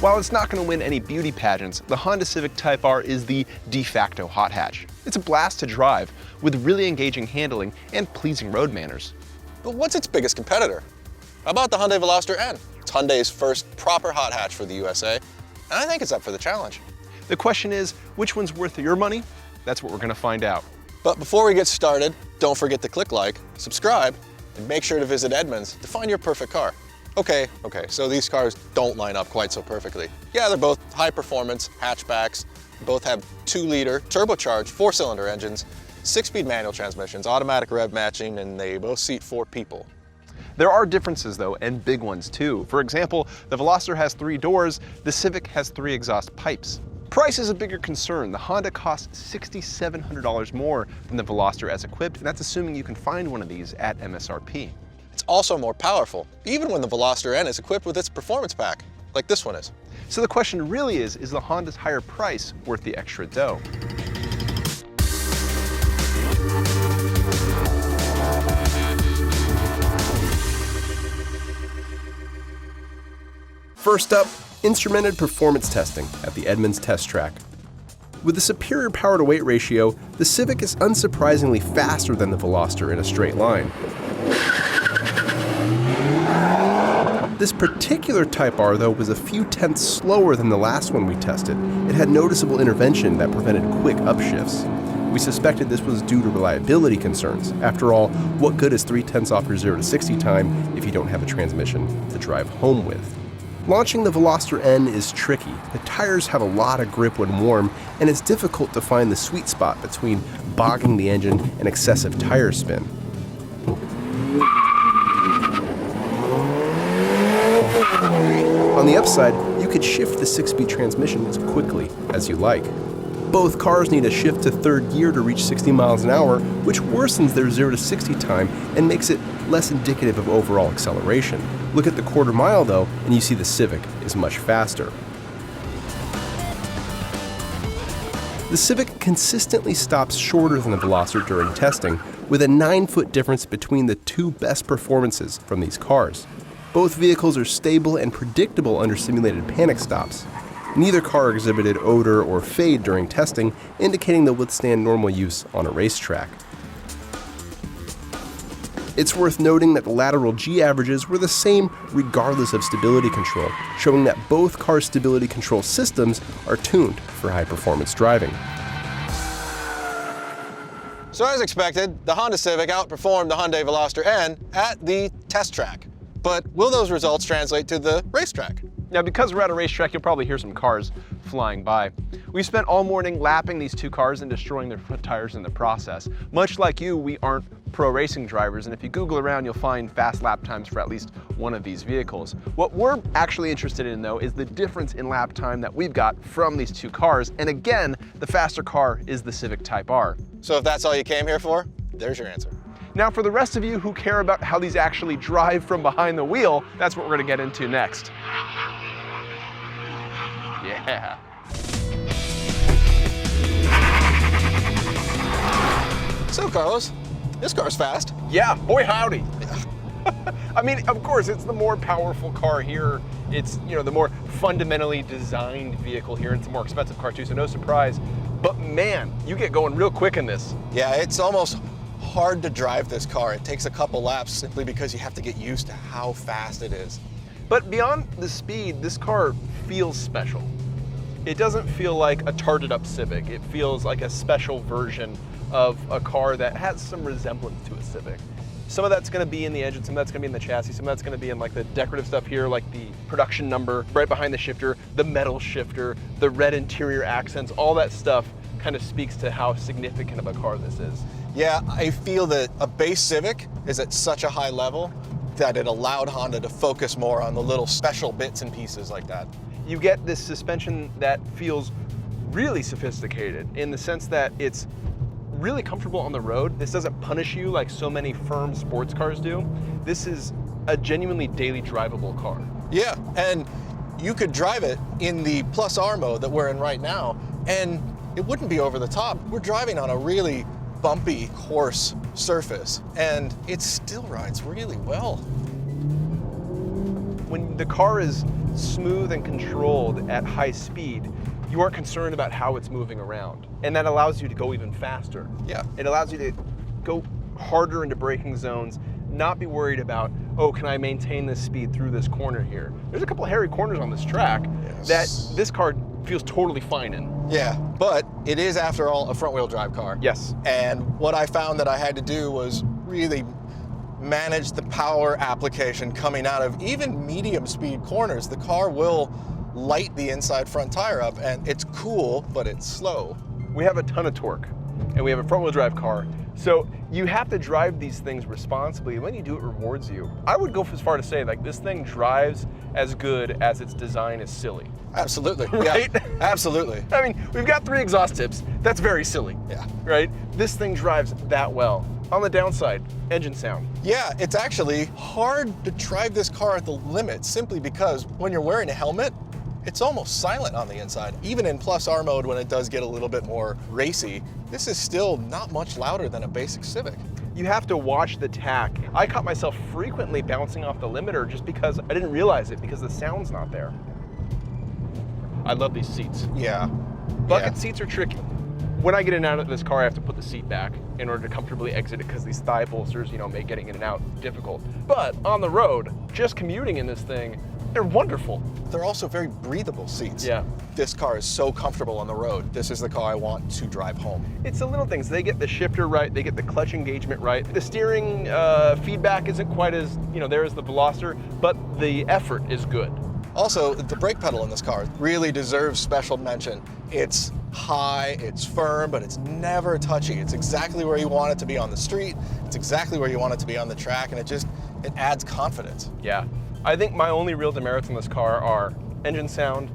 While it's not going to win any beauty pageants, the Honda Civic Type R is the de facto hot hatch. It's a blast to drive, with really engaging handling and pleasing road manners. But what's its biggest competitor? How about the Hyundai Veloster N? It's Hyundai's first proper hot hatch for the USA, and I think it's up for the challenge. The question is, which one's worth your money? That's what we're going to find out. But before we get started, don't forget to click like, subscribe, and make sure to visit Edmunds to find your perfect car. Okay, so these cars don't line up quite so perfectly. Yeah, they're both high performance hatchbacks. Both have 2-liter turbocharged 4-cylinder engines, 6-speed manual transmissions, automatic rev matching, and they both seat 4 people. There are differences though, and big ones too. For example, the Veloster has 3 doors, the Civic has 3 exhaust pipes. Price is a bigger concern. The Honda costs $6,700 more than the Veloster as equipped, and that's assuming you can find one of these at MSRP. It's also more powerful, even when the Veloster N is equipped with its performance pack, like this one is. So the question really is the Honda's higher price worth the extra dough? First up, instrumented performance testing at the Edmunds test track. With a superior power to weight ratio, the Civic is unsurprisingly faster than the Veloster in a straight line. This particular Type R, though, was a few tenths slower than the last one we tested. It had noticeable intervention that prevented quick upshifts. We suspected this was due to reliability concerns. After all, what good is 3/10 off your 0 to 60 time if you don't have a transmission to drive home with? Launching the Veloster N is tricky. The tires have a lot of grip when warm, and it's difficult to find the sweet spot between bogging the engine and excessive tire spin. On the upside, you could shift the 6-speed transmission as quickly as you like. Both cars need a shift to 3rd gear to reach 60 miles an hour, which worsens their 0 to 60 time and makes it less indicative of overall acceleration. Look at the quarter mile though, and you see the Civic is much faster. The Civic consistently stops shorter than the Veloster during testing, with a 9-foot difference between the 2 best performances from these cars. Both vehicles are stable and predictable under simulated panic stops. Neither car exhibited odor or fade during testing, indicating they'll withstand normal use on a racetrack. It's worth noting that the lateral G averages were the same regardless of stability control, showing that both car stability control systems are tuned for high-performance driving. So as expected, the Honda Civic outperformed the Hyundai Veloster N at the test track. But will those results translate to the racetrack? Now, because we're at a racetrack, you'll probably hear some cars flying by. We spent all morning lapping these 2 cars and destroying their front tires in the process. Much like you, we aren't pro racing drivers, and if you Google around, you'll find fast lap times for at least one of these vehicles. What we're actually interested in, though, is the difference in lap time that we've got from these 2 cars. And again, the faster car is the Civic Type R. So if that's all you came here for, there's your answer. Now, for the rest of you who care about how these actually drive from behind the wheel, that's what we're going to get into next. Yeah. So Carlos, this car's fast. Yeah, boy howdy. I mean, of course, it's the more powerful car here. It's, the more fundamentally designed vehicle here. It's a more expensive car too, so no surprise. But man, you get going real quick in this. Yeah, it's almost hard to drive this car. It takes a couple laps simply because you have to get used to how fast it is. But beyond the speed, this car feels special. It doesn't feel like a tarted up Civic. It feels like a special version of a car that has some resemblance to a Civic. Some of that's going to be in the engine, some of that's going to be in the chassis, some of that's going to be in like the decorative stuff here, like the production number right behind the shifter, the metal shifter, the red interior accents, all that stuff kind of speaks to how significant of a car this is. Yeah, I feel that a base Civic is at such a high level that it allowed Honda to focus more on the little special bits and pieces like that. You get this suspension that feels really sophisticated in the sense that it's really comfortable on the road. This doesn't punish you like so many firm sports cars do. This is a genuinely daily drivable car. Yeah, and you could drive it in the Plus R mode that we're in right now, and it wouldn't be over the top. We're driving on a really bumpy, coarse surface, and it still rides really well. When the car is smooth and controlled at high speed, you aren't concerned about how it's moving around. And that allows you to go even faster. Yeah. It allows you to go harder into braking zones, not be worried about, oh, can I maintain this speed through this corner here? There's a couple of hairy corners on this track that this car feels totally fine in. Yeah, but it is, after all, a front-wheel drive car. Yes. And what I found that I had to do was really manage the power application coming out of even medium speed corners. The car will light the inside front tire up, and it's cool, but it's slow. We have a ton of torque, and we have a front-wheel drive car, so you have to drive these things responsibly, and when you do, it rewards you. I would go as far to say, like, this thing drives as good as its design is silly. Absolutely. Right? Yeah, absolutely. I mean, we've got 3 exhaust tips. That's very silly. Yeah. Right? This thing drives that well. On the downside, engine sound. Yeah, it's actually hard to drive this car at the limit simply because when you're wearing a helmet, it's almost silent on the inside. Even in plus R mode, when it does get a little bit more racy, this is still not much louder than a basic Civic. You have to watch the tack. I caught myself frequently bouncing off the limiter just because I didn't realize it, because the sound's not there. I love these seats. Yeah. Bucket seats are tricky. When I get in and out of this car, I have to put the seat back in order to comfortably exit it, because these thigh bolsters, make getting in and out difficult. But on the road, just commuting in this thing, they're wonderful. They're also very breathable seats. Yeah. This car is so comfortable on the road. This is the car I want to drive home. It's the little things. They get the shifter right, they get the clutch engagement right. The steering feedback isn't quite as, there as the Veloster, but the effort is good. Also, the brake pedal in this car really deserves special mention. It's high, it's firm, but it's never touchy. It's exactly where you want it to be on the street. It's exactly where you want it to be on the track, and it adds confidence. Yeah. I think my only real demerits in this car are engine sound.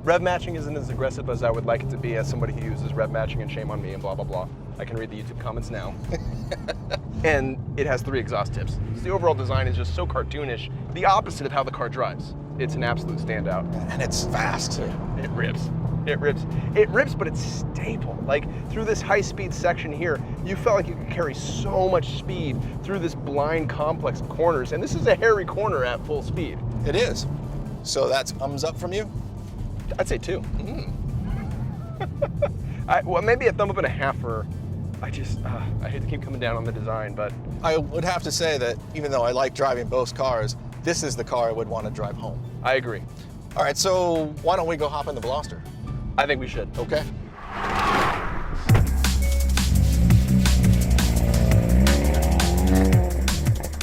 Rev matching isn't as aggressive as I would like it to be, as somebody who uses rev matching, and shame on me and blah, blah, blah. I can read the YouTube comments now. And it has 3 exhaust tips. So the overall design is just so cartoonish, the opposite of how the car drives. It's an absolute standout. And it's fast too. It rips. It rips. It rips, but it's stable. Like, through this high-speed section here, you felt like you could carry so much speed through this blind complex of corners, and this is a hairy corner at full speed. It is. So that's thumbs up from you? I'd say 2. Well, maybe a thumb up and a half for, I hate to keep coming down on the design, but. I would have to say that even though I like driving both cars, this is the car I would want to drive home. I agree. All right, so why don't we go hop in the Veloster? I think we should. Okay.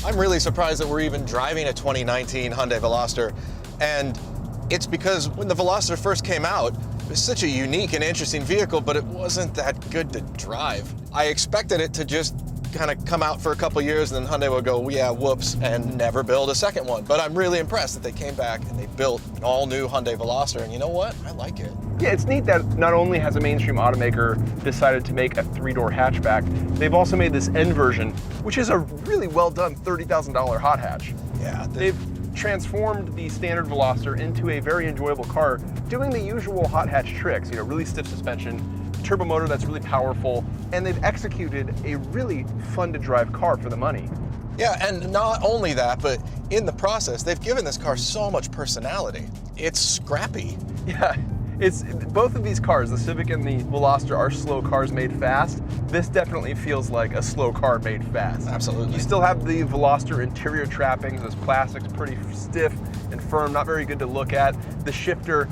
I'm really surprised that we're even driving a 2019 Hyundai Veloster, and it's because when the Veloster first came out, it was such a unique and interesting vehicle, but it wasn't that good to drive. I expected it to just kind of come out for a couple years and then Hyundai would go, yeah, whoops, and never build a second one. But I'm really impressed that they came back and they built an all-new Hyundai Veloster, and you know what? I like it. Yeah, it's neat that not only has a mainstream automaker decided to make a 3-door hatchback, they've also made this N version, which is a really well-done $30,000 hot hatch. Yeah. They've transformed the standard Veloster into a very enjoyable car, doing the usual hot hatch tricks, really stiff suspension, turbo motor that's really powerful, and they've executed a really fun to drive car for the money. Yeah, and not only that, but in the process, they've given this car so much personality. It's scrappy. Yeah, it's both of these cars, the Civic and the Veloster, are slow cars made fast. This definitely feels like a slow car made fast. Absolutely. You still have the Veloster interior trappings. This plastic's pretty stiff and firm, not very good to look at. The shifter,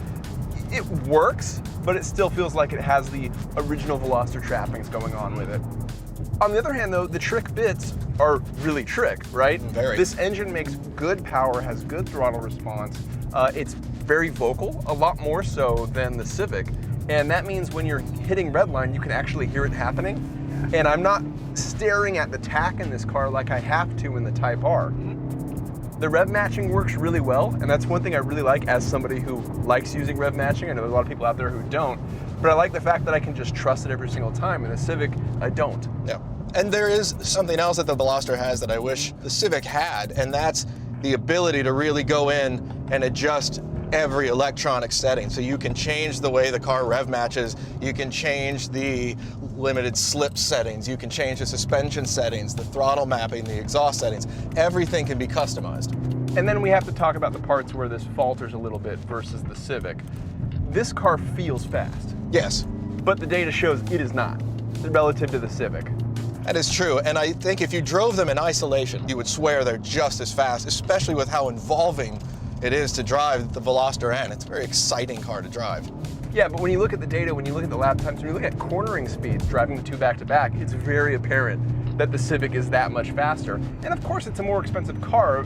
it works, but it still feels like it has the original Veloster trappings going on with it. On the other hand, though, the trick bits are really trick, right? Very. This engine makes good power, has good throttle response. It's very vocal, a lot more so than the Civic. And that means when you're hitting redline, you can actually hear it happening. And I'm not staring at the tack in this car like I have to in the Type R. The rev matching works really well, and that's one thing I really like as somebody who likes using rev matching. I know there's a lot of people out there who don't, but I like the fact that I can just trust it every single time. In the Civic, I don't. Yeah. And there is something else that the Veloster has that I wish the Civic had, and that's the ability to really go in and adjust every electronic setting. So you can change the way the car rev matches, you can change the limited slip settings, you can change the suspension settings, the throttle mapping, the exhaust settings. Everything can be customized. And then we have to talk about the parts where this falters a little bit versus the Civic. This car feels fast. Yes. But the data shows it is not, relative to the Civic. That is true, and I think if you drove them in isolation, you would swear they're just as fast, especially with how involving it is to drive the Veloster N. It's a very exciting car to drive. Yeah, but when you look at the data, when you look at the lap times, when you look at cornering speeds, driving the two back-to-back, it's very apparent that the Civic is that much faster. And of course, it's a more expensive car.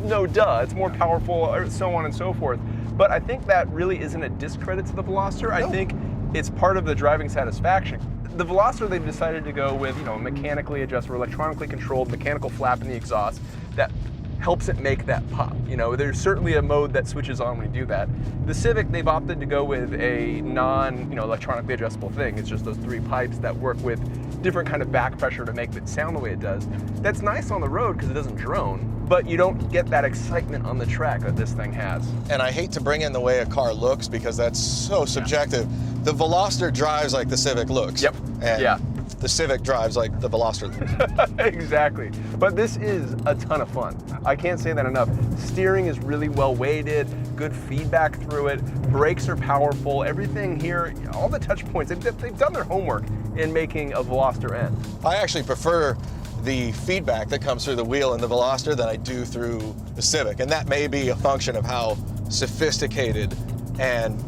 No duh, it's more powerful, so on and so forth. But I think that really isn't a discredit to the Veloster. I think it's part of the driving satisfaction. The Veloster, they've decided to go with, mechanically adjustable, electronically controlled, mechanical flap in the exhaust that helps it make that pop. There's certainly a mode that switches on when you do that. The Civic, they've opted to go with a electronically adjustable thing. It's just those 3 pipes that work with different kind of back pressure to make it sound the way it does. That's nice on the road because it doesn't drone, but you don't get that excitement on the track that this thing has. And I hate to bring in the way a car looks because that's so subjective. The Veloster drives like the Civic looks. Yep. And the Civic drives like the Veloster looks. Exactly. But this is a ton of fun. I can't say that enough. Steering is really well weighted, good feedback through it, brakes are powerful, everything here, all the touch points, they've done their homework in making a Veloster N. I actually prefer the feedback that comes through the wheel in the Veloster than I do through the Civic. And that may be a function of how sophisticated and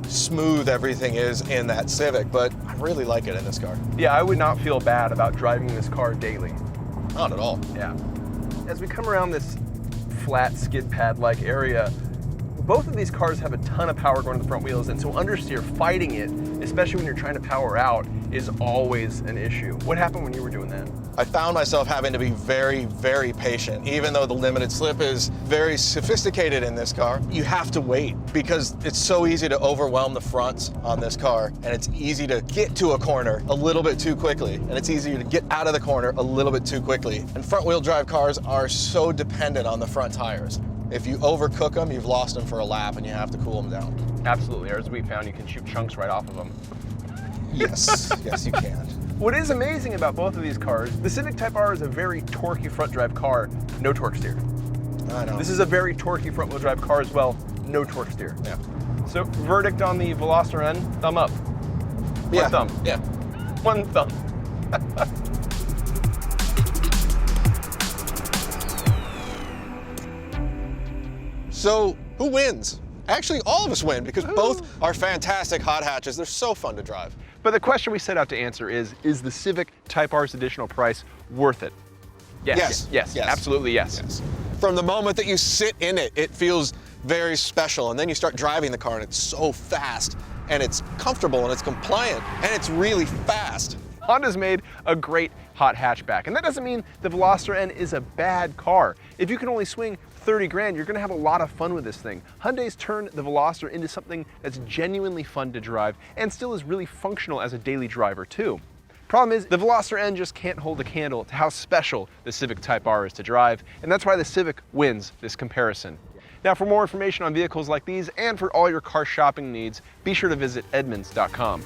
smooth everything is in that Civic, but I really like it in this car. Yeah, I would not feel bad about driving this car daily. Not at all. Yeah. As we come around this flat skid pad-like area, both of these cars have a ton of power going to the front wheels, and so understeer, fighting it, especially when you're trying to power out, is always an issue. What happened when you were doing that? I found myself having to be very, very patient. Even though the limited slip is very sophisticated in this car, you have to wait because it's so easy to overwhelm the fronts on this car, and it's easy to get to a corner a little bit too quickly, and it's easier to get out of the corner a little bit too quickly. And front-wheel drive cars are so dependent on the front tires. If you overcook them, you've lost them for a lap and you have to cool them down. Absolutely, or as we found, you can shoot chunks right off of them. Yes, yes you can. What is amazing about both of these cars, the Civic Type R is a very torquey front drive car, no torque steer. I know. This is a very torquey front wheel drive car as well, no torque steer. Yeah. So verdict on the Veloster N, thumb up. Yeah. One thumb. Yeah. One thumb. So who wins? Actually, all of us win because both are fantastic hot hatches. They're so fun to drive. But the question we set out to answer is the Civic Type R's additional price worth it? Yes. Yes. Absolutely yes. Yes. From the moment that you sit in it, it feels very special. And then you start driving the car and it's so fast and it's comfortable and it's compliant and it's really fast. Honda's made a great hot hatchback, and that doesn't mean the Veloster N is a bad car. If you can only swing 30 grand, you're gonna have a lot of fun with this thing. Hyundai's turned the Veloster into something that's genuinely fun to drive and still is really functional as a daily driver too. Problem is, the Veloster N just can't hold a candle to how special the Civic Type R is to drive, and that's why the Civic wins this comparison. Now, for more information on vehicles like these and for all your car shopping needs, be sure to visit Edmunds.com.